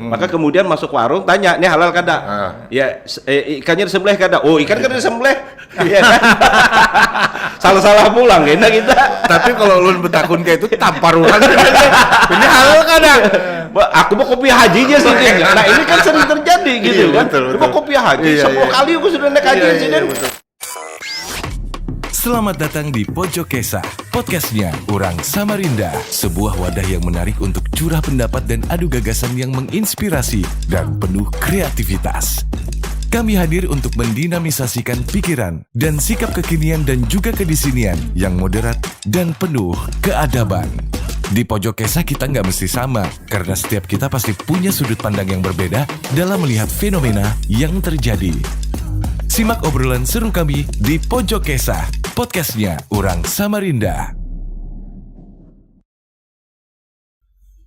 Maka kemudian masuk warung tanya, "Ini halal kada?" Ya, ikannya disembelih kada? Oh, ikan kada disembelih. Iya kan? Salah-salah pulang kita. Tapi kalau ulun betakun kayak itu tampar orang. Ini halal kada? Aku mau kopiah hajinya sih. Nah, ini kan sering terjadi gitu kan. Aku mau kopiah haji, 10 kali aku sudah naik haji sini. Selamat datang di Pojok Kesah, podcastnya Orang Samarinda, sebuah wadah yang menarik untuk curah pendapat dan adu gagasan yang menginspirasi dan penuh kreativitas. Kami hadir untuk mendinamisasikan pikiran dan sikap kekinian dan juga kedisinian yang moderat dan penuh keadaban. Di Pojok Kesah kita nggak mesti sama, karena setiap kita pasti punya sudut pandang yang berbeda dalam melihat fenomena yang terjadi. Simak obrolan seru kami di Pojok Kesah, podcastnya Orang Samarinda.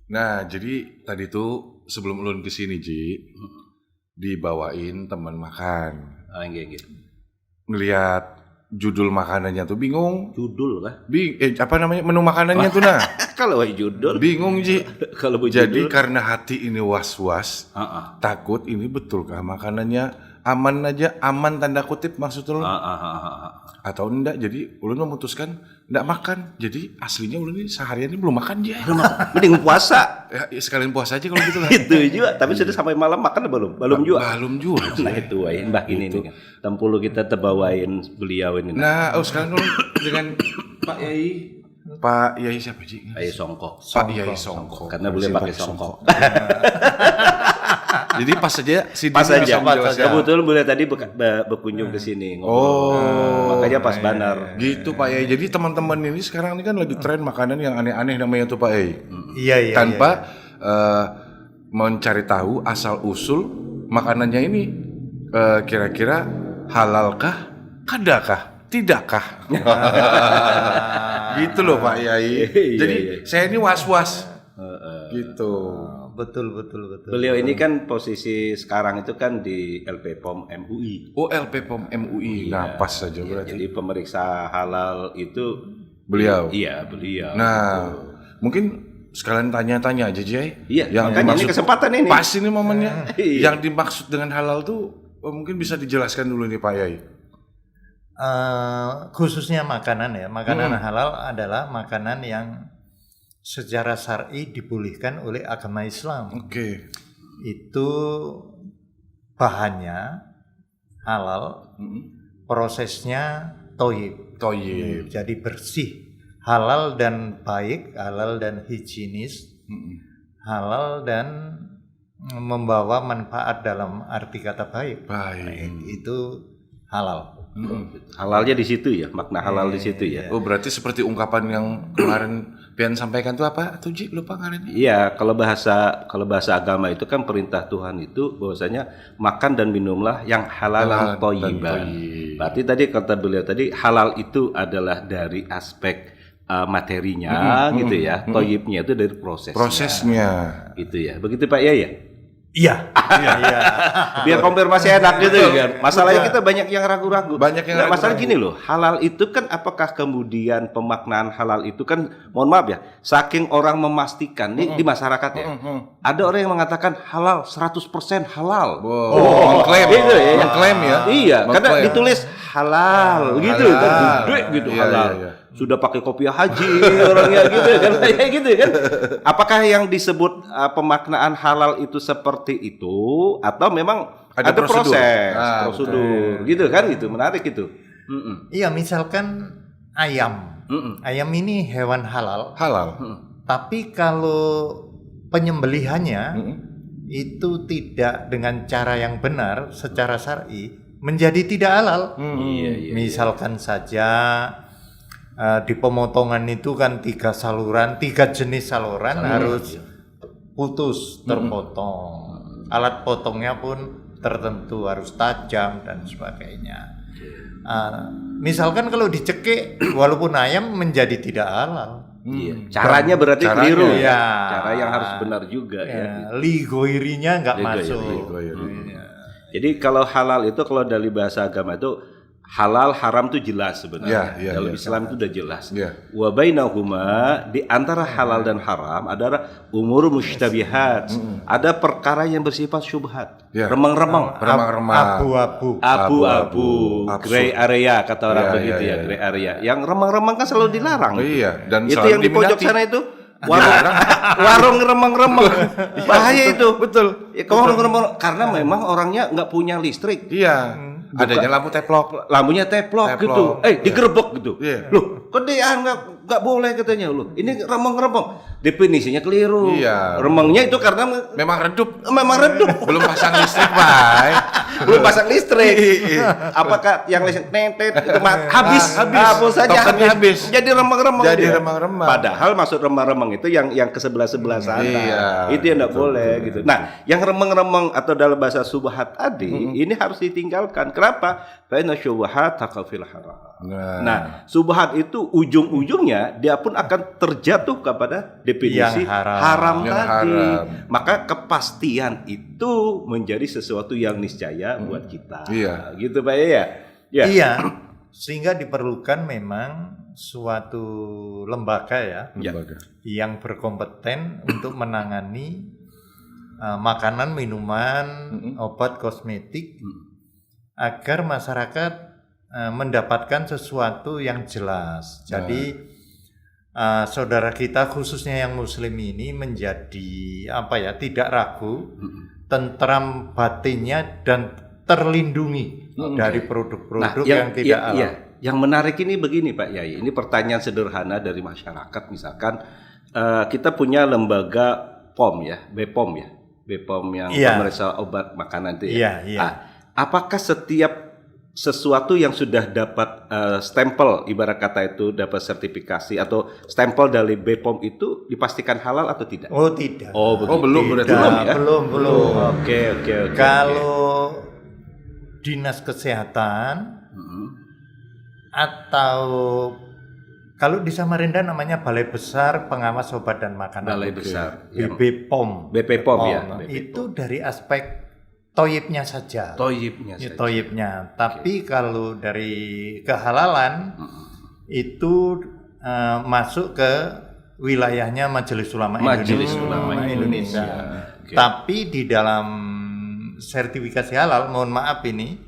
Nah, jadi tadi tuh sebelum ulun kesini, Ji, dibawain teman makan. Gitu. Ngelihat judul makanannya tuh bingung. Judul kah? Apa namanya menu makanannya tuh nah? Kalau judul Bingung, Ji. Kalau Jadi judul, karena hati ini was-was, takut ini betulkah makanannya aman aja, aman tanda kutip maksud ulun. Atau enggak, jadi ulun memutuskan enggak makan. Jadi aslinya ulun ini seharian ini belum makan aja. mending puasa. Ya, sekalian puasa aja kalau gitu lah. Itu juga, tapi sudah sampai malam makan belum? Belum juga. Belum juga. Nah itu mbah ini nih kan. Tempulu kita terbawain beliau ini. Nah, sekarang ulun dengan Pak Yai. Pak Yai siapa sih? Pak Yai Songkok. Pak Yai Songkok. Karena beliau pakai songkok. Jadi pas saja Pas aja. Kebetulan beliau tadi berkunjung ke sini ngobrol. Makanya pas banar. Gitu Pak Yai. Jadi teman-teman ini sekarang ini kan lagi tren makanan yang aneh-aneh namanya tuh Pak Yai. Iya. Tanpa mencari tahu asal usul makanannya ini kira-kira halalkah, kadakah, tidakkah? Gitu loh Pak Yai. Jadi saya ini was-was. Gitu. Betul. Beliau ini kan posisi sekarang itu kan di LPPOM MUI. Oh, LPPOM MUI. Nah, pas saja berarti. Jadi pemeriksa halal itu beliau. Iya, beliau. Nah, mungkin sekalian tanya-tanya aja, Jay. Iya, yang makanya ini dimaksud, kesempatan ini. Pas ini momennya. Iya. Yang dimaksud dengan halal tuh mungkin bisa dijelaskan dulu nih Pak Yai. Khususnya makanan ya. Makanan halal adalah makanan yang secara syar'i dibolehkan oleh agama Islam. Oke. Itu bahannya halal, prosesnya thayyib. Jadi bersih, halal dan baik, halal dan higienis, halal dan membawa manfaat dalam arti kata baik. Itu halal. Halalnya di situ ya, makna halal di situ ya. Oh, berarti seperti ungkapan yang kemarin Pian sampaikan itu apa? Tuh Ji, lupa ngarannya. Iya, kalau bahasa agama itu kan perintah Tuhan itu bahwasanya makan dan minumlah yang halal thayyiban. Berarti tadi kata beliau tadi halal itu adalah dari aspek materinya gitu ya. Thayyibnya itu dari prosesnya. Gitu ya. Begitu Pak ya? Iya. Biar konfirmasi enak gitu kan. Masalahnya kita banyak yang ragu-ragu. Masalah gini loh, halal itu kan apakah kemudian pemaknaan halal itu kan, mohon maaf ya, saking orang memastikan nih di masyarakat ya. Ada orang yang mengatakan halal 100% halal. Mengklaim gitu ya. Mengklaim ya. Iya, karena ditulis halal gitu kan, gede gitu halal. Iya. Sudah pakai kopiah haji orangnya gitu kan, kayak gitu kan. Apakah yang disebut pemaknaan halal itu seperti itu atau memang ada proses, prosedur gitu kan, gitu menarik itu. Iya, misalkan ayam. Ayam ini hewan halal. Tapi kalau penyembelihannya itu tidak dengan cara yang benar secara syar'i, menjadi tidak halal. Misalkan saja di pemotongan itu kan 3 jenis saluran harus putus, terpotong. Alat potongnya pun tertentu, harus tajam dan sebagainya. Misalkan kalau dicekik walaupun ayam menjadi tidak halal. Caranya berarti keliru ya. Cara yang harus benar juga ya. Ligoirinya nggak masuk. Jadi kalau halal itu kalau dari bahasa agama itu halal haram itu jelas sebenarnya. Dalam Islam itu udah jelas. Wa bainahuma, di antara halal dan haram adalah umur mustabihat. Ada perkara yang bersifat syubhat. Remang-remang, abu-abu, gray area kata orang begitu ya, gray area. Yang remang-remang kan selalu dilarang. Dan itu yang di pojok sana itu warung remang-remang. Bahaya itu. Betul. Ya, warung remang karena memang orangnya nggak punya listrik. Adanya lampu teplok. Lampunya teplok gitu. Digerebek gitu. Loh, kok dia nggak boleh katanya loh. Ini remang-remang. Definisinya keliru. Remangnya itu karena memang redup. Belum pasang listrik, Pak. Belum pasang listrik. Apakah yang listrik netet itu habis pulsanya habis. Jadi remang-remang. Padahal maksud remang-remang itu yang ke sebelah sana. Itu yang nggak boleh gitu. Nah, yang remang-remang atau dalam bahasa subhat tadi ini harus ditinggalkan. Kenapa? Karena syubhat taqafil haram. Nah, subhat itu ujung-ujungnya dia pun akan terjatuh kepada definisi haram tadi. Maka kepastian itu menjadi sesuatu yang niscaya buat kita. Gitu Pak ya. Iya. Sehingga diperlukan memang suatu lembaga yang berkompeten untuk menangani makanan, minuman, obat, kosmetik agar masyarakat mendapatkan sesuatu yang jelas. Jadi saudara kita khususnya yang muslim ini menjadi tidak ragu, tentram batinnya dan terlindungi dari produk-produk yang tidak halal. Yang menarik ini begini Pak Yai, ini pertanyaan sederhana dari masyarakat. Misalkan kita punya lembaga POM ya, BPOM yang pemeriksa obat makanan itu ya. Apakah setiap sesuatu yang sudah dapat stempel, ibarat kata itu dapat sertifikasi atau stempel dari BPOM itu dipastikan halal atau tidak? Oh tidak. Belum berarti belum. Oke. Kalau dinas kesehatan atau kalau di Samarinda namanya Balai Besar Pengawas Obat dan Makanan. Balai Besar. BPOM. BPOM ya. Itu dari aspek toyibnya saja. Tapi kalau dari kehalalan itu masuk ke wilayahnya Majelis Ulama Indonesia. Tapi di dalam sertifikasi halal, mohon maaf ini,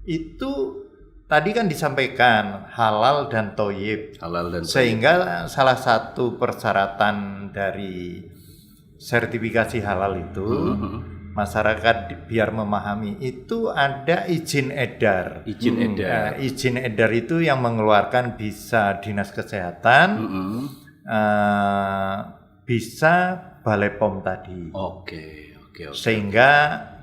itu tadi kan disampaikan halal dan toyib. Sehingga salah satu persyaratan dari sertifikasi halal itu masyarakat biar memahami itu ada izin edar. Izin edar itu yang mengeluarkan bisa dinas kesehatan, bisa Balai POM tadi. Oke. Sehingga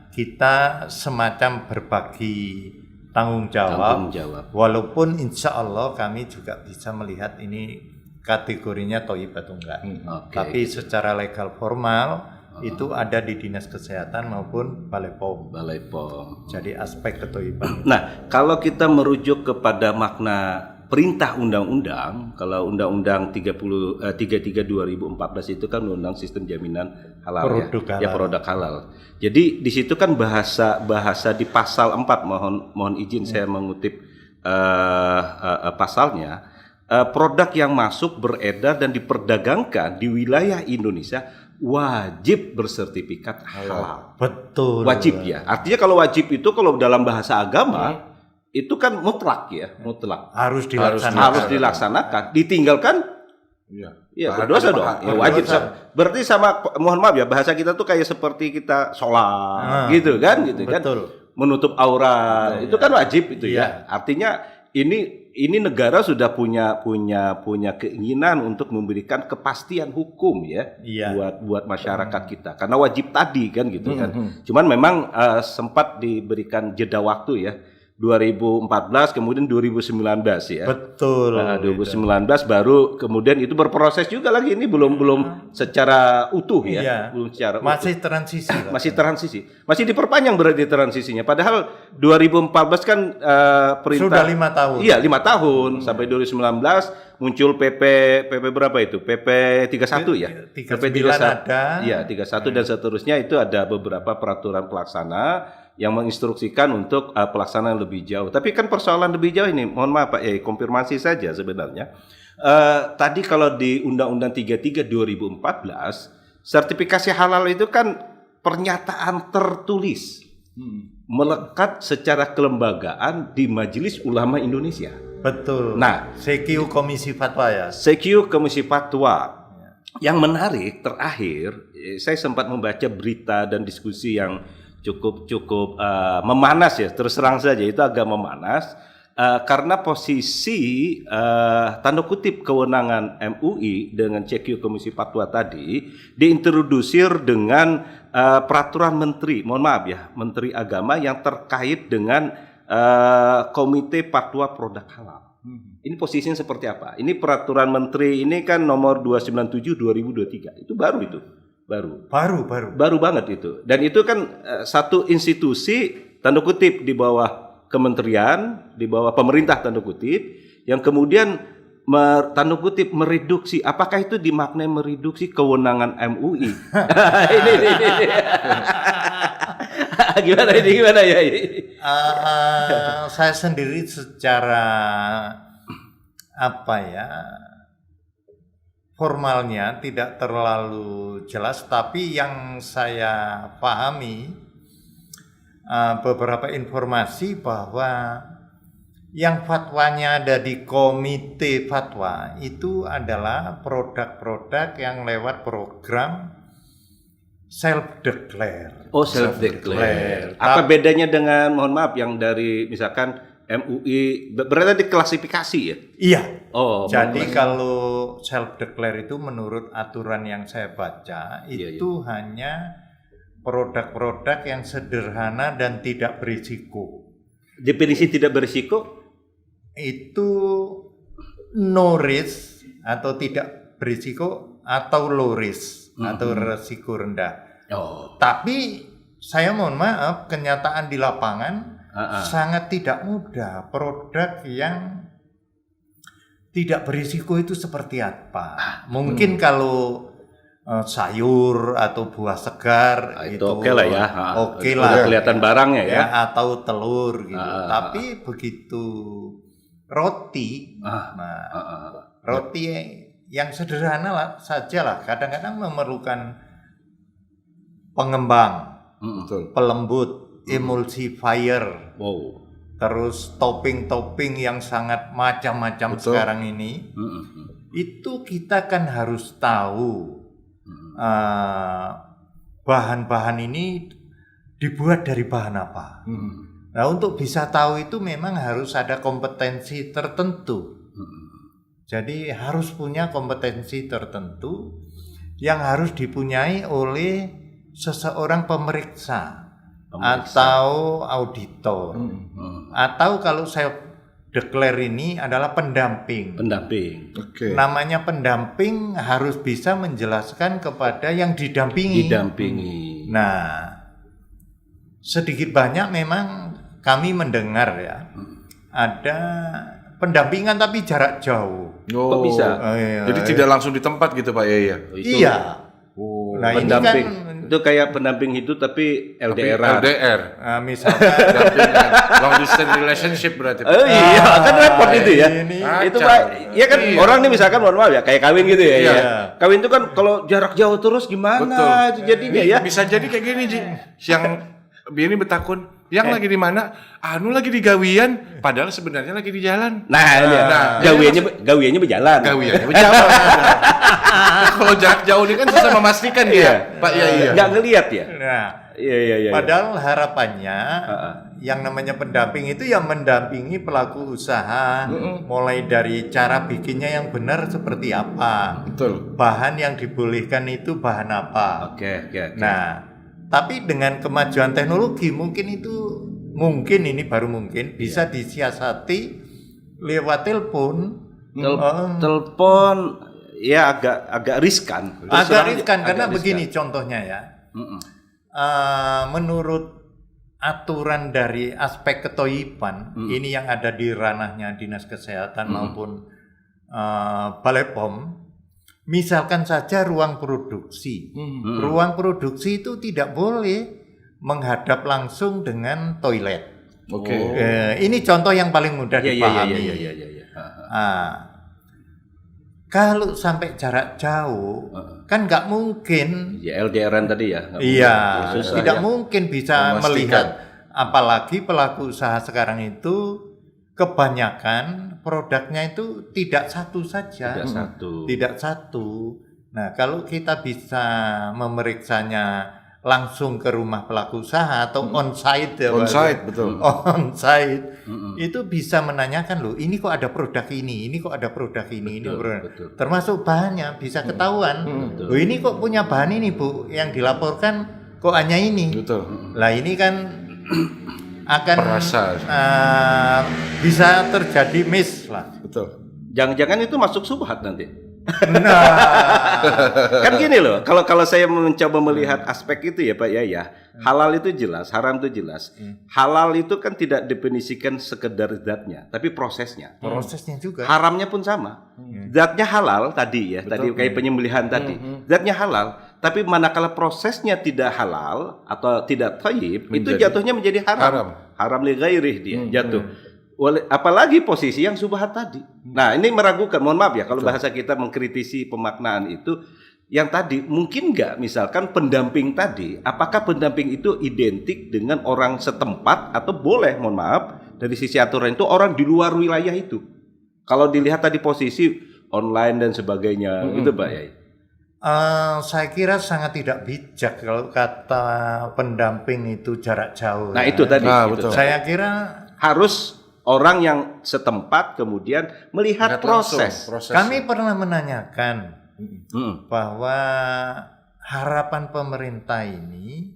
kita semacam berbagi tanggung jawab. Walaupun insya Allah kami juga bisa melihat ini kategorinya toib atau enggak. Tapi secara legal formal itu ada di dinas kesehatan maupun Balai POM. Jadi aspek ketoiban. Nah, kalau kita merujuk kepada makna perintah undang-undang, kalau Undang-Undang 33 2014 itu kan undang sistem jaminan halal produk halal. Jadi di situ kan bahasa di pasal 4, mohon izin saya mengutip pasalnya, produk yang masuk beredar dan diperdagangkan di wilayah Indonesia wajib bersertifikat halal. Betul. Wajib ya. Artinya kalau wajib itu kalau dalam bahasa agama itu kan mutlak. Harus dilaksanakan. Ditinggalkan berdosa dong. Ya wajib. Berarti sama, mohon maaf ya, bahasa kita tuh kayak seperti kita sholat gitu kan. Menutup aurat. Itu kan wajib itu ya. Artinya ini negara sudah punya keinginan untuk memberikan kepastian hukum ya buat masyarakat kita, karena wajib tadi kan gitu kan. Cuman memang sempat diberikan jeda waktu ya, 2014 kemudian 2019 ya. Betul. 2019 baru kemudian itu berproses juga lagi, ini belum secara utuh ya. Belum secara masih transisi. Masih diperpanjang berarti transisinya. Padahal 2014 kan perintah sudah 5 tahun. Iya, 5 tahun sampai 2019 muncul PP berapa itu? PP 31 ya. PP 31 ada. Iya, 31 dan seterusnya itu ada beberapa peraturan pelaksana yang menginstruksikan untuk pelaksanaan lebih jauh. Tapi kan persoalan lebih jauh ini, mohon maaf Pak, konfirmasi saja sebenarnya. Tadi kalau di Undang-Undang 33 2014, sertifikasi halal itu kan pernyataan tertulis, melekat secara kelembagaan di Majelis Ulama Indonesia. Betul. Nah, CQ Komisi Fatwa ya. CQ Komisi Fatwa. Yang menarik terakhir, saya sempat membaca berita dan diskusi yang cukup memanas ya, terus terang saja itu agak memanas karena posisi tanda kutip kewenangan MUI dengan CQ Komisi Fatwa tadi diintrodusir dengan peraturan menteri, mohon maaf ya, Menteri Agama yang terkait dengan Komite Fatwa Produk Halal. Ini posisinya seperti apa? Ini peraturan menteri ini kan nomor 297 2023. Itu baru itu. Baru banget itu. Dan itu kan satu institusi tanda kutip di bawah kementerian, di bawah pemerintah tanda kutip yang kemudian tanda kutip mereduksi. Apakah itu dimaknai mereduksi kewenangan MUI? ini. Gimana ya? Saya sendiri secara formalnya tidak terlalu jelas, tapi yang saya pahami beberapa informasi bahwa yang fatwanya ada di komite fatwa itu adalah produk-produk yang lewat program self-declare. Oh, self-declare. Apa bedanya dengan, mohon maaf, yang dari misalkan MUI berarti diklasifikasi ya? Iya. Oh, jadi kalau self-declare itu menurut aturan yang saya baca itu hanya produk-produk yang sederhana dan tidak berisiko. Definisi tidak berisiko? Itu no risk atau tidak berisiko atau low risk atau risiko rendah. Oh. Tapi saya mohon maaf, kenyataan di lapangan sangat tidak mudah. Produk yang tidak berisiko itu seperti apa? Mungkin kalau sayur atau buah segar itu oke lah ya. Oke lah. Kelihatan barangnya ya. Atau telur gitu. Tapi begitu roti, roti yang sederhana lah sajalah. Kadang-kadang memerlukan pengembang, pelembut, emulsifier, terus topping-topping yang sangat macam-macam sekarang ini. Itu kita kan harus tahu bahan-bahan ini dibuat dari bahan apa. Nah, untuk bisa tahu itu memang harus ada kompetensi tertentu. Jadi harus punya kompetensi tertentu yang harus dipunyai oleh seseorang pemeriksa. Atau auditor, atau kalau saya declare ini adalah pendamping. Okay. Namanya pendamping harus bisa menjelaskan kepada yang didampingi. Nah, sedikit banyak memang kami mendengar ya, ada pendampingan tapi jarak jauh. Kok bisa? Jadi tidak langsung di tempat gitu Pak Yaya? Iya. Nah, pendamping. Ini kan itu kayak pendamping hidup tapi LDR. Misalkan long distance relationship berarti. Oh iya, kan repot itu ya. Itu Pak, ya kan orang nih misalkan mohon maaf ya, kayak kawin gitu ya. Iya. Kawin itu kan kalau jarak jauh terus gimana itu jadinya ya? Bisa jadi kayak gini Ji. Yang Bini bertakun, yang lagi di mana? Anu lagi di gawian, padahal sebenarnya lagi di jalan. Gawiannya berjalan. Kalau jarak jauh ini kan susah memastikan dia, Pak Yaya. Nggak ngelihat ya. Nah, iya. Padahal harapannya yang namanya pendamping itu yang mendampingi pelaku usaha, mulai dari cara bikinnya yang benar seperti apa. Betul. Bahan yang dibolehkan itu bahan apa. Oke. Nah, tapi dengan kemajuan teknologi mungkin ini baru mungkin bisa disiasati lewat telepon. Telepon ya agak riskan. Karena begini contohnya ya. Menurut aturan dari aspek ketoyiban ini yang ada di ranahnya Dinas Kesehatan maupun Balai POM. Misalkan saja ruang produksi. Ruang produksi itu tidak boleh menghadap langsung dengan toilet. Oke. Ini contoh yang paling mudah dipahami. Kalau sampai jarak jauh, kan nggak mungkin. Ya LDRan tadi ya. Iya, tidak mungkin bisa melihat. Apalagi pelaku usaha sekarang itu kebanyakan produknya itu tidak satu saja. Tidak satu. Nah, kalau kita bisa memeriksanya langsung ke rumah pelaku usaha atau on-site ya, betul. On-site itu bisa menanyakan loh, ini kok ada produk ini kok ada produk ini, betul. Termasuk bahannya bisa ketahuan. Loh, ini kok punya bahan ini Bu, yang dilaporkan kok hanya ini. Betul. Lah ini kan akan bisa terjadi miss lah. Betul. Jangan-jangan itu masuk subhat nanti. Nah, Kan gini loh, kalau saya mencoba melihat aspek itu ya Pak ya, halal itu jelas, haram itu jelas. Halal itu kan tidak definisikan sekedar zatnya, tapi prosesnya. Prosesnya juga. Haramnya pun sama. Zatnya halal tadi ya, tadi kayak penyembelihan tadi. Zatnya halal, tapi manakala prosesnya tidak halal atau tidak thayyib, itu jatuhnya menjadi haram. Haram li ghairih dia jatuh. Apalagi posisi yang subhat tadi. Nah, ini meragukan, mohon maaf ya kalau bahasa kita mengkritisi pemaknaan itu, yang tadi mungkin nggak misalkan pendamping tadi, apakah pendamping itu identik dengan orang setempat atau boleh, mohon maaf, dari sisi aturan itu orang di luar wilayah itu. Kalau dilihat tadi posisi online dan sebagainya, gitu Pak Yai. Saya kira sangat tidak bijak kalau kata pendamping itu jarak jauh. Nah, itu tadi. Betul. Saya kira harus orang yang setempat kemudian melihat proses. Kami pernah menanyakan bahwa harapan pemerintah ini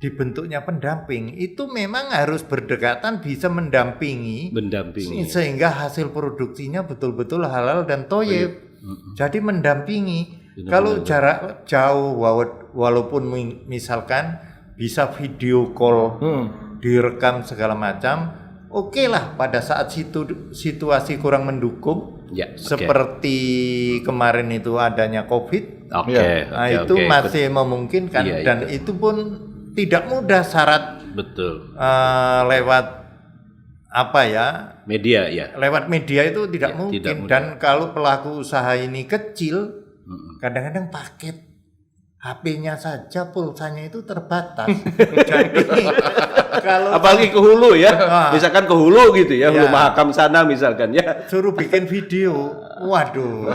dibentuknya pendamping itu memang harus berdekatan, bisa mendampingi sehingga hasil produksinya betul-betul halal dan thayyib. Jadi mendampingi. Kalau jarak jauh, walaupun misalkan bisa video call, direkam segala macam, oke lah pada saat situasi kurang mendukung, seperti kemarin itu adanya COVID, itu masih memungkinkan dan itu pun tidak mudah, syarat lewat apa ya, media ya, lewat media itu tidak mungkin. Dan kalau pelaku usaha ini kecil, kadang-kadang paket HP-nya saja pulsanya itu terbatas. Jadi kalau apalagi ke hulu ya, misalkan ke hulu gitu ya, Hulu Mahakam sana misalkan ya, suruh bikin video, waduh,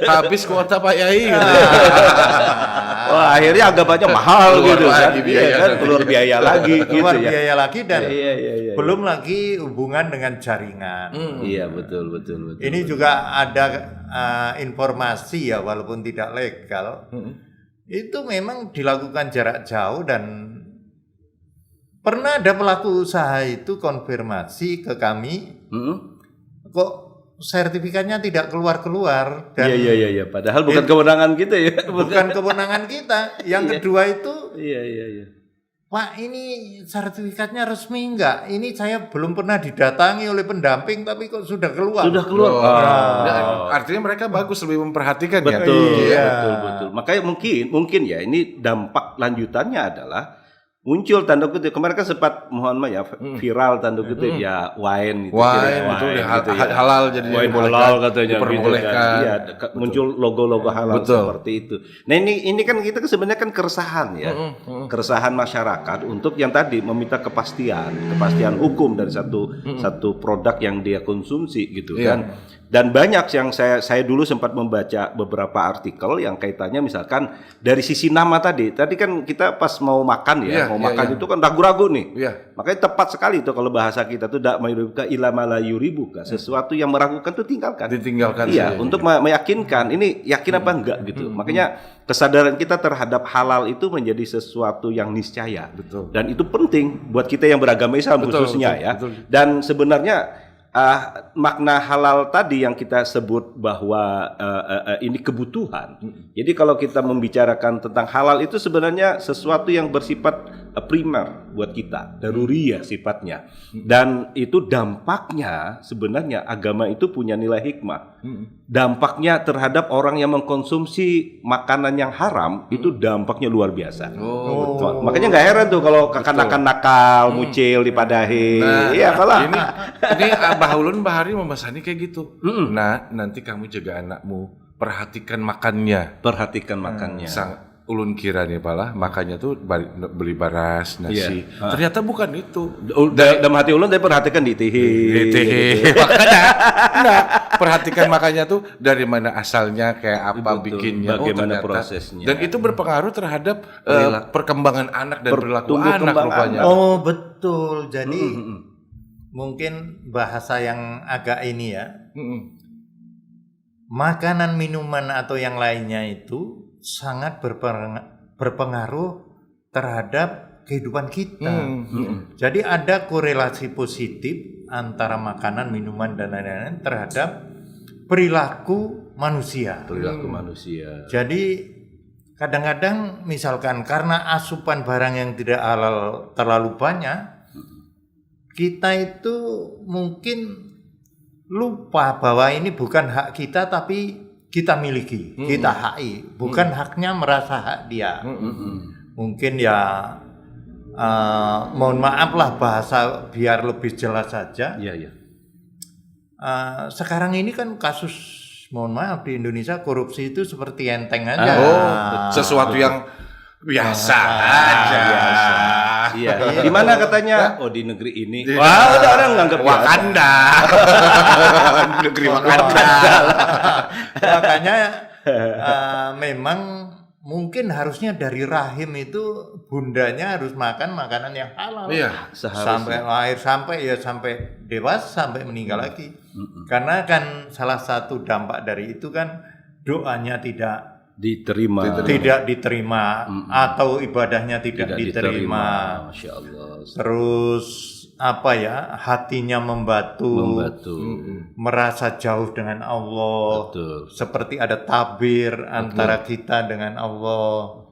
habis kuota Pak Yai. Wah, akhirnya anggapannya mahal gitu kan, keluar biaya lagi gitu keluar ya. biaya lagi dan belum lagi hubungan dengan jaringan. Iya betul. Ini juga ada informasi ya, walaupun tidak legal, itu memang dilakukan jarak jauh dan pernah ada pelaku usaha itu konfirmasi ke kami, kok sertifikatnya tidak keluar dan iya. Padahal bukan kewenangan kita ya. Bukan kewenangan kita. Yang kedua itu, iya. Pak, ini sertifikatnya resmi enggak? Ini saya belum pernah didatangi oleh pendamping, tapi kok sudah keluar. Artinya mereka bagus, lebih memperhatikan ya. Betul. Makanya mungkin ya ini dampak lanjutannya adalah muncul tanda kutip, kemarin kan sempat mohon maaf viral tanda kutip ya wine gitu, halal jadi wine halal katanya diperbolehkan. Iya, muncul logo-logo halal seperti itu. Nah ini kan kita sebenarnya kan keresahan ya, keresahan masyarakat untuk yang tadi meminta kepastian hukum dari satu produk yang dia konsumsi gitu kan. Dan banyak yang saya dulu sempat membaca beberapa artikel yang kaitannya misalkan dari sisi nama tadi kan kita pas mau makan makan itu kan ragu-ragu nih. Makanya tepat sekali itu kalau bahasa kita tuh dak mayuribuka ila ma la yuribuka, sesuatu yang meragukan tuh ditinggalkan. Iya, untuk meyakinkan ini yakin apa enggak gitu. Makanya kesadaran kita terhadap halal itu menjadi sesuatu yang niscaya. Dan itu penting buat kita yang beragama Islam khususnya ya. Dan sebenarnya makna halal tadi yang kita sebut bahwa ini kebutuhan. Jadi kalau kita membicarakan tentang halal itu sebenarnya sesuatu yang bersifat primer buat kita, daruriyah sifatnya. Dan itu dampaknya sebenarnya agama itu punya nilai hikmah. Dampaknya terhadap orang yang mengkonsumsi makanan yang haram itu dampaknya luar biasa. Makanya nggak heran tuh kalau kekanakan nakal, mucil dipadahi. Iya kalau ini Abah Ulun Bahari memasani kayak gitu. Nah, nanti kamu jaga anakmu, perhatikan makannya. Ulun kira nih pala makannya tuh beli baras, nasi. Ternyata bukan itu. Dalam hati ulun tapi perhatikan di tihi. Makanya enggak, perhatikan makannya tuh dari mana asalnya, kayak apa bikinnya, bagaimana prosesnya. Dan itu berpengaruh terhadap perkembangan anak dan perilaku anak rupanya. Oh, betul. Jadi mungkin bahasa yang agak ini ya. Makanan, minuman atau yang lainnya itu sangat berpengaruh terhadap kehidupan kita. Jadi ada korelasi positif antara makanan, minuman dan lain-lain terhadap perilaku manusia. Jadi kadang-kadang misalkan karena asupan barang yang tidak halal terlalu banyak, kita itu mungkin lupa bahwa ini bukan hak kita tapi kita miliki, kita haki, bukan haknya merasa hak dia. Mungkin ya mohon maaf lah bahasa biar lebih jelas saja. Sekarang ini kan kasus, mohon maaf, di Indonesia korupsi itu seperti enteng aja. Sesuatu yang biasa aja. Iya. Di mana katanya? Oh, di negeri ini. Wah, udah orang nganggap Wakanda. Negeri Wakanda. Makanya memang mungkin harusnya dari rahim itu bundanya harus makan makanan yang halal. Iya, sampai lahir, sampai dewasa, sampai meninggal lagi. Karena kan salah satu dampak dari itu kan doanya tidak diterima atau ibadahnya tidak diterima. Masya Allah. Terus hatinya membatu. Merasa jauh dengan Allah. Betul. Seperti ada tabir antara kita dengan Allah.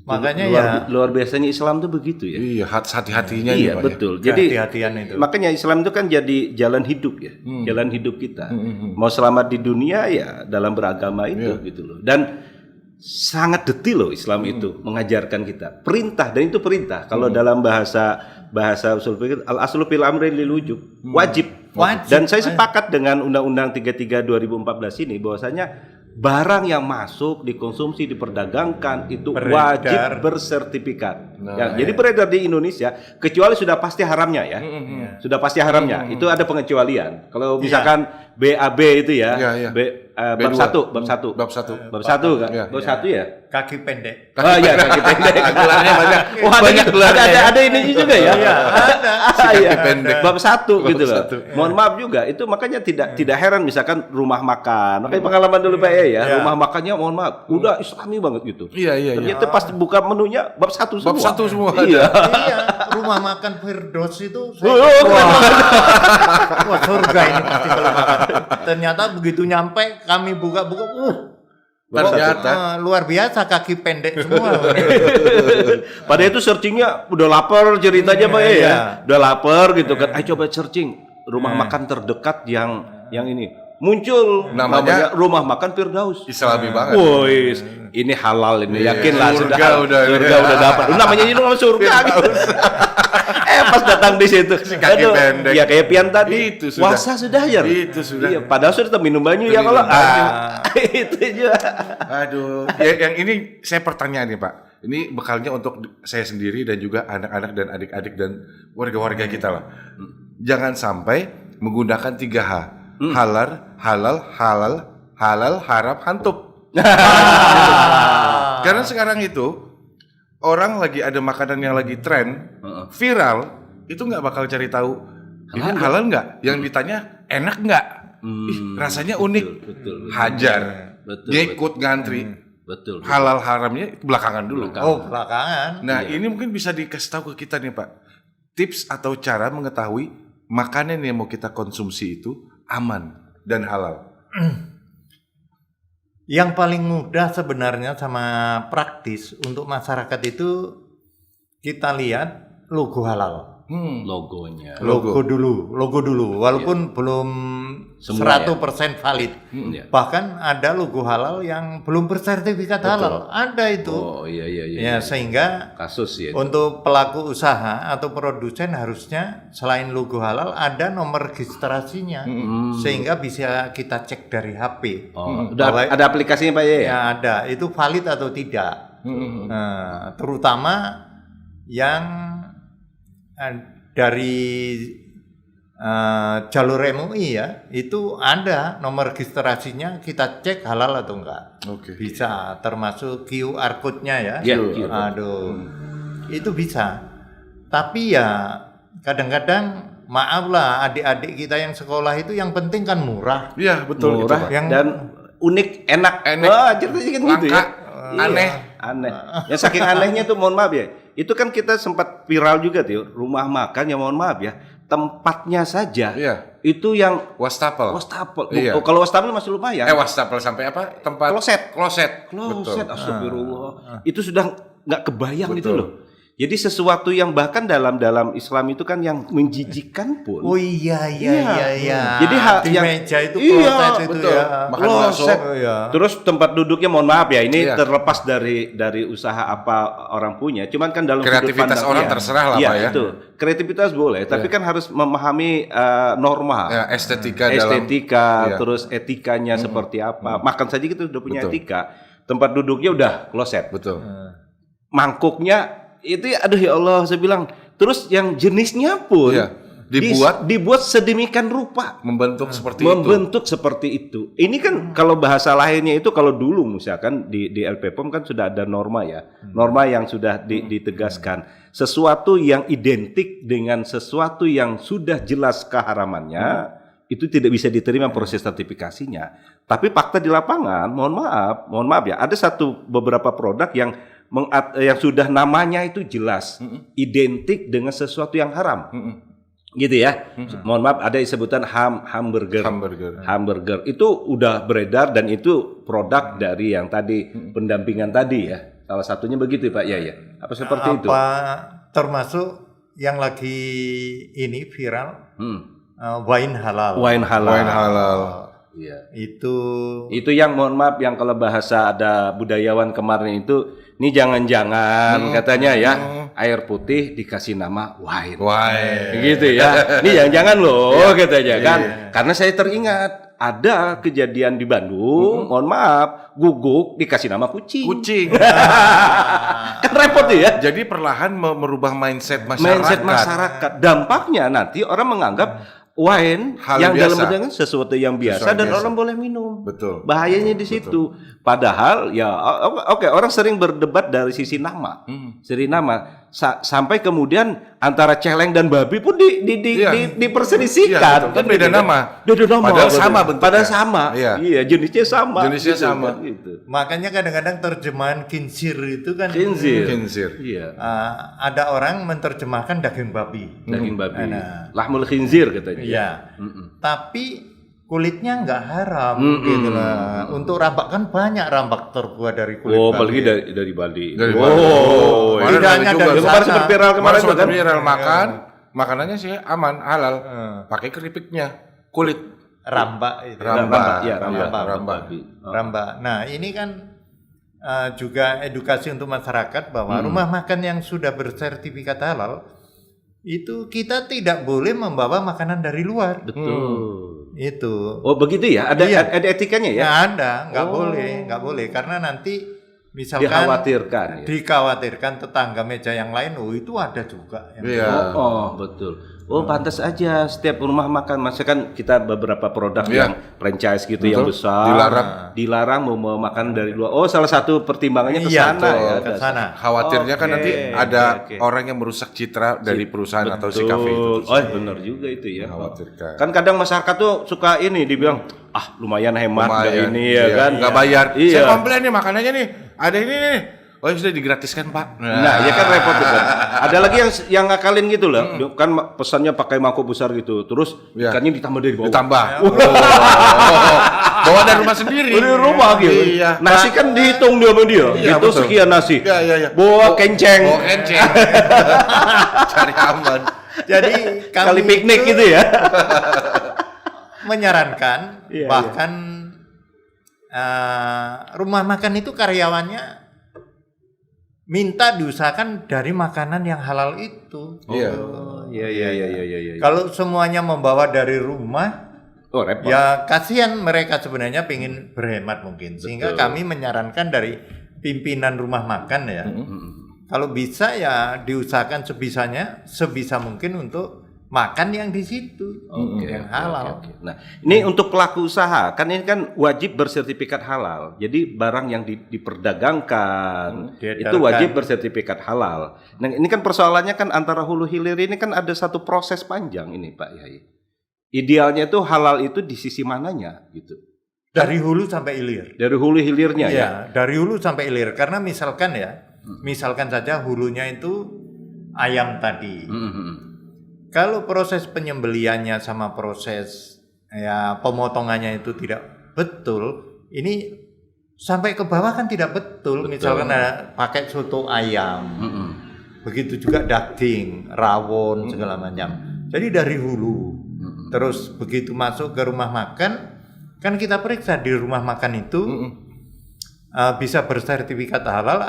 Makanya luar biasanya Islam tuh begitu ya. Iya, hati-hatinya. Iya, betul. Jadi hati-hatian itu. Makanya Islam itu kan jadi jalan hidup ya, jalan hidup kita. Mau selamat di dunia ya dalam beragama itu gitu loh. Dan sangat detil loh Islam itu mengajarkan kita perintah, dan itu perintah. Kalau dalam bahasa usul fikih al aslu fil amri lil wujub, wajib. Dan saya sepakat dengan Undang-Undang 33 2014 ini bahwasanya barang yang masuk, dikonsumsi, diperdagangkan itu wajib bersertifikat. Jadi beredar di Indonesia kecuali sudah pasti haramnya ya. Sudah pasti haramnya. Itu ada pengecualian. Kalau misalkan BAB itu ya. Bab 1 kan? Bab 1 ya? Kaki pendek. Iya, kaki pendek. Gelarnya banyak. Ada ini juga ya. Ada. Kaki pendek. Bab 1 gitu loh. Mohon maaf juga, itu makanya tidak heran misalkan rumah makan. Makanya pengalaman dulu Pak ya, rumah makannya mohon maaf, udah Islami banget gitu. Iya. Ternyata pas buka menunya bab 1 semua. Bab 1 semua. Iya, rumah makan Firdaus itu wah, surga ini pasti kalau makan. Ternyata begitu nyampe kami buka-buka, ternyata luar biasa, kaki pendek semua. Padahal itu searchingnya udah lapar ceritanya Pak ya. Udah lapar gitu kan. Ayo coba searching rumah makan terdekat yang ini. Muncul namanya rumah makan Firdaus. Islami banget. Woi, ini halal ini. Yakinlah surga udah dapat. Namanya ini nama surga gitu. Pas datang di situ kaki pendek. Ya kayak pian tadi. Itu sudah. Puasa sudah ya. Itu sudah. Iya, padahal sudah minum banyu ya kalau. Itu juga. Aduh, yang ini saya pertanyaan nih Pak. Ini bekalnya untuk saya sendiri dan juga anak-anak dan adik-adik dan warga-warga kita lah. Jangan sampai menggunakan 3H. Halal, haram, hantup. Karena sekarang itu orang lagi ada makanan yang lagi tren, viral, itu nggak bakal cari tahu ini halal nggak. Yang ditanya enak nggak, rasanya unik, hajar, ngikut ngantri. Betul. Halal haramnya belakangan dulu. Belakangan. Nah ini mungkin bisa dikasih tahu ke kita nih Pak, tips atau cara mengetahui makanan yang mau kita konsumsi itu aman dan halal. Yang paling mudah sebenarnya sama praktis untuk masyarakat itu kita lihat logo halal. Logonya. Logo dulu, walaupun belum Semua 100% valid. Ya. Bahkan ada logo halal yang belum bersertifikat halal. Ada itu. Oh iya. Ya, sehingga Kasus ya. untuk pelaku usaha atau produsen harusnya selain logo halal ada nomor registrasinya, sehingga bisa kita cek dari HP. Udah ada aplikasinya Pak ya? Ya ada, itu valid atau tidak. Nah, terutama yang dari jalur MUI ya, itu ada nomor registrasinya, kita cek halal atau enggak. Bisa, termasuk QR code-nya ya. Aduh, itu bisa. Tapi ya kadang-kadang maaf lah, adik-adik kita yang sekolah itu yang penting kan murah. Iya, betul. Murah Itu, dan unik, enak. Wah, ceritanya kan gitu ya. Aneh. Yang saking anehnya tuh mohon maaf ya. Itu kan kita sempat viral juga tuh, rumah makan yang mohon maaf ya, tempatnya saja. Iya. Itu yang wastafel. Iya. Kalau wastafel masih lumayan. Wastafel sampai apa? Tempat kloset. Kloset, astagfirullah. Itu sudah nggak kebayang itu loh. Jadi sesuatu yang bahkan dalam Islam itu kan yang menjijikkan pun. Oh iya. Jadi di meja itu kloset itu betul. ya. Makan bakso. Terus tempat duduknya mohon maaf ya, ini terlepas dari usaha apa orang punya. Cuman kan dalam kreativitas orang terserah lah Pak ya. Itu. Kreativitas boleh, tapi kan harus memahami norma. Ya, estetika terus etikanya seperti apa. Makan saja kita udah punya etika. Tempat duduknya udah kloset. Betul. Mangkuknya itu aduh ya Allah, saya bilang. Terus yang jenisnya pun dibuat sedemikian rupa, membentuk seperti itu. Ini kan kalau bahasa lainnya itu, kalau dulu misalkan di LPPOM kan sudah ada norma ya. Norma yang sudah ditegaskan. Sesuatu yang identik dengan sesuatu yang sudah jelas keharamannya itu tidak bisa diterima proses sertifikasinya. Tapi fakta di lapangan, mohon maaf ya, ada beberapa produk yang sudah namanya itu jelas identik dengan sesuatu yang haram, gitu ya. Mohon maaf, ada sebutan hamburger itu udah beredar dan itu produk dari yang tadi pendampingan tadi ya. Salah satunya begitu Pak ya. Apa seperti itu? Termasuk yang lagi ini viral, wine halal. Iya. Itu yang mohon maaf, yang kalau bahasa ada budayawan kemarin itu, ini jangan-jangan katanya ya, air putih dikasih nama wine. Gitu ya. Ini jangan-jangan loh katanya kan. Karena saya teringat ada kejadian di Bandung, mohon maaf, guguk dikasih nama kucing. Kan repot ya. Jadi perlahan merubah mindset masyarakat. Dampaknya nanti orang menganggap wine yang dalam bentuknya sesuatu yang biasa dan orang boleh minum. Betul. Bahayanya di situ. Padahal ya orang sering berdebat dari sisi nama. Sampai kemudian antara celeng dan babi pun diperselisihkan. Kan beda nama. Padahal sama bentuknya. Padahal sama. Iya, jenisnya sama. Gitu. Makanya kadang-kadang terjemahan khinzir itu kan khinzir. Iya. Ada orang menerjemahkan daging babi. Lahmul khinzir katanya. Iya. Tapi kulitnya nggak haram gitu lah. Untuk rambak kan banyak rambak terbuat dari kulit babi. Apalagi dari Bali. Tidak hanya dari sana. Sempat viral makanannya sih aman, halal. Pakai keripiknya, kulit rambak itu. Rambak. Nah, ini kan juga edukasi untuk masyarakat bahwa rumah makan yang sudah bersertifikat halal itu kita tidak boleh membawa makanan dari luar. Betul. Itu. Oh begitu ya? Ada etikanya ya? Ya ada, nggak boleh karena nanti misalkan dikhawatirkan tetangga meja yang lain, itu ada juga. Betul. Pantas aja setiap rumah makan, maksudnya kan kita beberapa produk yang franchise gitu yang besar dilarang mau makan dari luar. Salah satu pertimbangannya ke sana. Khawatirnya kan nanti ada orang yang merusak citra dari perusahaan atau si kafe itu. Benar juga itu ya. Khawatirkan. Kan kadang masyarakat tuh suka dibilang lumayan hemat kan. Nggak bayar. Saya komplain nih makanannya nih. Ada ini nih. Sudah digratiskan Pak. Nah, ya kan repot kan. Ada lagi yang ngakalin gitu loh. Kan pesannya pakai mangkok besar gitu. Terus ikannya ditambah dari bawah. Bawa dari rumah sendiri. Dari rumah gitu. Iya. Nasi kan dihitung dia sama dia. Iya, Itu betul. sekian nasi. Iya. Bawa kenceng. Bawa kenceng. Cari aman. Jadi kami Kali piknik itu gitu ya. menyarankan Iya, bahkan rumah makan itu karyawannya minta diusahakan dari makanan yang halal itu. Iya. Iya. Kalau semuanya membawa dari rumah, Oh, repot. ya kasihan mereka sebenarnya pengen berhemat mungkin. Sehingga kami menyarankan dari pimpinan rumah makan ya, kalau bisa ya diusahakan sebisa mungkin untuk makan yang di situ, yang halal. Oke. Nah, ini untuk pelaku usaha, kan ini kan wajib bersertifikat halal. Jadi barang yang diperdagangkan itu diedarkan. wajib bersertifikat halal. Nah, ini kan persoalannya kan antara hulu hilir ini kan ada satu proses panjang ini, Pak Yai. Idealnya itu halal itu di sisi mananya gitu. Dari hulu sampai hilir. Dari hulu hilirnya ya. Iya, dari hulu sampai hilir. Karena misalkan saja hulunya itu ayam tadi. Kalau proses penyembeliannya sama proses pemotongannya itu tidak betul, ini sampai ke bawah kan tidak betul. Misalkan ada pakai soto ayam, begitu juga daging, rawon segala macam. Jadi dari hulu, terus begitu masuk ke rumah makan, kan kita periksa di rumah makan itu bisa bersertifikat halal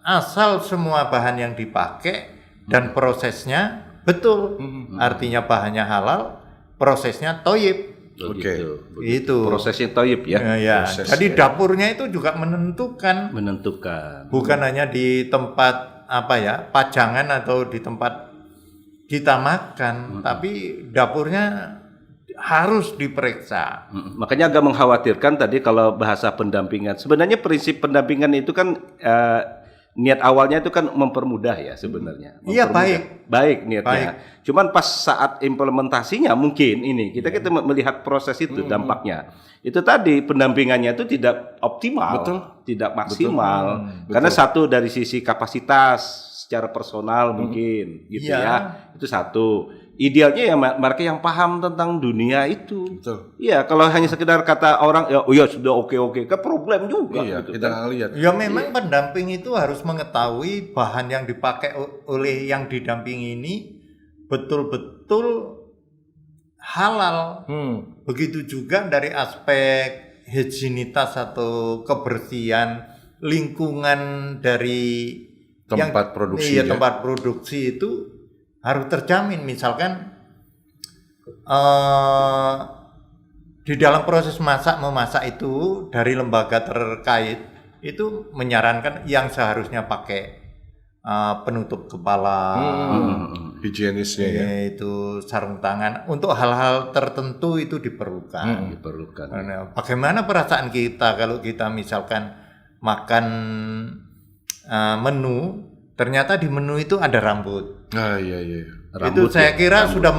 asal semua bahan yang dipakai dan prosesnya betul, artinya bahannya halal, prosesnya thayyib. Oke. Itu Prosesnya thayyib ya. Ya. Jadi dapurnya itu juga menentukan, bukan hanya di tempat pajangan atau di tempat kita makan, tapi dapurnya harus diperiksa. Makanya agak mengkhawatirkan tadi kalau bahasa pendampingan. Sebenarnya prinsip pendampingan itu kan niat awalnya itu kan mempermudah ya sebenarnya. Iya, Baik niatnya. Cuman pas saat implementasinya mungkin ini kita melihat proses itu dampaknya. Itu tadi pendampingannya itu tidak optimal, tidak maksimal. Karena satu dari sisi kapasitas secara personal mungkin gitu ya. Itu satu. Idealnya ya mereka yang paham tentang dunia itu. Iya, kalau hanya sekedar kata orang ya sudah oke, kan problem juga gitu. Kita nggak lihat. Ya memang pendamping itu harus mengetahui bahan yang dipakai oleh yang didampingi ini betul-betul halal. Begitu juga dari aspek higienitas atau kebersihan lingkungan dari tempat produksi. Iya, tempat produksi itu harus terjamin. Misalkan di dalam proses memasak itu dari lembaga terkait itu menyarankan yang seharusnya pakai penutup kepala, higienisnya ya. Itu sarung tangan. Untuk hal-hal tertentu itu diperlukan. Karena bagaimana perasaan kita kalau kita misalkan makan menu, ternyata di menu itu ada rambut. Iya. Itu saya kira sudah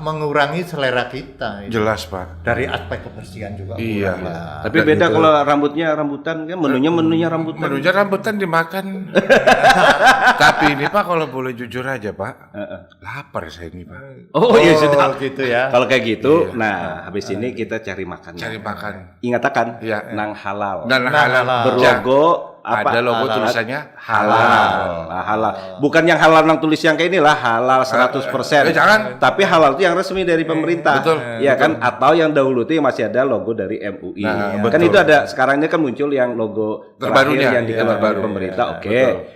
mengurangi selera kita. Jelas, Pak. Dari aspek kebersihan juga. Iya. Tapi beda kalau rambutnya rambutan kan menunya rambutan. Menunya rambutan dimakan. Tapi ini Pak kalau boleh jujur aja Pak, lapar saya ini Pak. Oh iya sudah gitu ya. Kalau kayak gitu, nah habis ini kita cari makan. Ingat akan, nang halal. Nang halal. Berlogo ada logo tulisannya halal. Halal. Bukan yang halal nang tulis yang kayak inilah halal 100%. Jangan. Tapi halal itu yang resmi dari pemerintah. Iya kan? Atau yang dahulu itu masih ada logo dari MUI. Kan itu ada sekarang ini kan muncul yang logo terbarunya yang dikeluarkan pemerintah.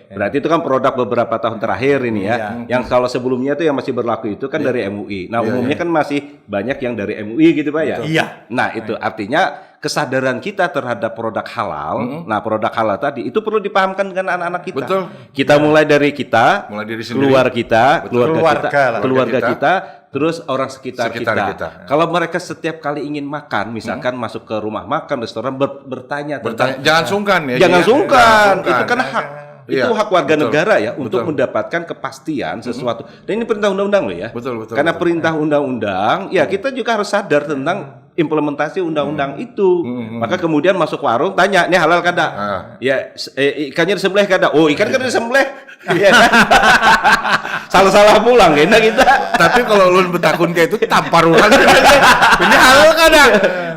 Berarti itu kan produk beberapa tahun terakhir ini ya. Yang kalau sebelumnya itu yang masih berlaku itu kan dari MUI. Nah, umumnya kan masih banyak yang dari MUI gitu Pak ya. Iya. Nah, itu artinya kesadaran kita terhadap produk halal. Nah, produk halal tadi itu perlu dipahamkan dengan anak-anak kita. Betul. Kita mulai dari kita, mulai diri sendiri, keluarga kita, terus orang sekitar kita. Kalau mereka setiap kali ingin makan, misalkan masuk ke rumah makan, restoran bertanya tentang jangan sungkan ya. Jangan sungkan. Itu kan hak. Itu hak warga negara ya untuk betul. mendapatkan kepastian sesuatu. Dan ini perintah undang-undang loh ya. Betul. Karena perintah undang-undang, ya kita juga harus sadar tentang implementasi undang-undang itu. Maka kemudian masuk warung tanya, "Ini halal kada?" Ya, ikannya disembelih kada? Oh, ikan kada disembelih. Iya kan? salah pulang enak kita. Tapi kalau ulun betakun kayak itu tampar orang. Ini halal kan?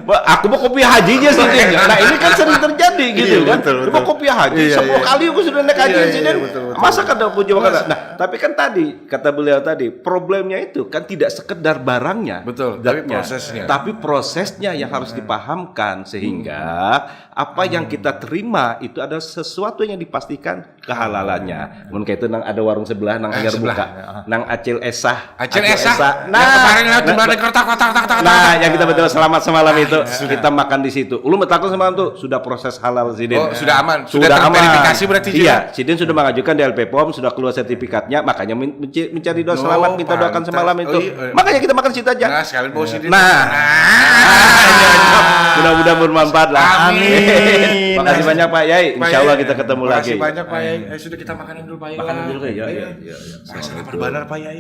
Aku mau kopiah hajinya sih. Nah ini kan sering terjadi gitu kan. Betul. Lu mau kopiah haji, 10 kali aku sudah naik haji di sini. Masa kata aku jawab kata. Nah, tapi kan tadi kata beliau tadi, problemnya itu kan tidak sekedar barangnya. Betul, tapi prosesnya. Tapi prosesnya yang harus dipahamkan sehingga apa yang kita terima itu ada sesuatu yang dipastikan kehalalannya. Mungkin itu nang ada warung sebelah nang anyar buka. Nang Acil Esah. Acil Esah. Nah, kemarin lewat di mana kotak. Nah, yang kita betul selamat semalam itu kita makan di situ. Ulun betakun semalam tuh sudah proses halal Sidin. Oh, sudah aman. Sudah terverifikasi berarti juga. Iya, Sidin sudah mengajukan di LP POM, sudah keluar sertifikatnya, makanya mencari doa selamat, minta doakan semalam itu. Makanya kita makan situ aja. Nah, sekalian bawa Sidin. Mudah-mudahan bermanfaat lah. Amin. Makasih banyak Pak Yai. Insyaallah kita ketemu lagi. Makasih banyak Pak Yai. Sudah kita makanan dulu Pak Yai. Makan dulu ya. Saya lapar benar Pak Yai.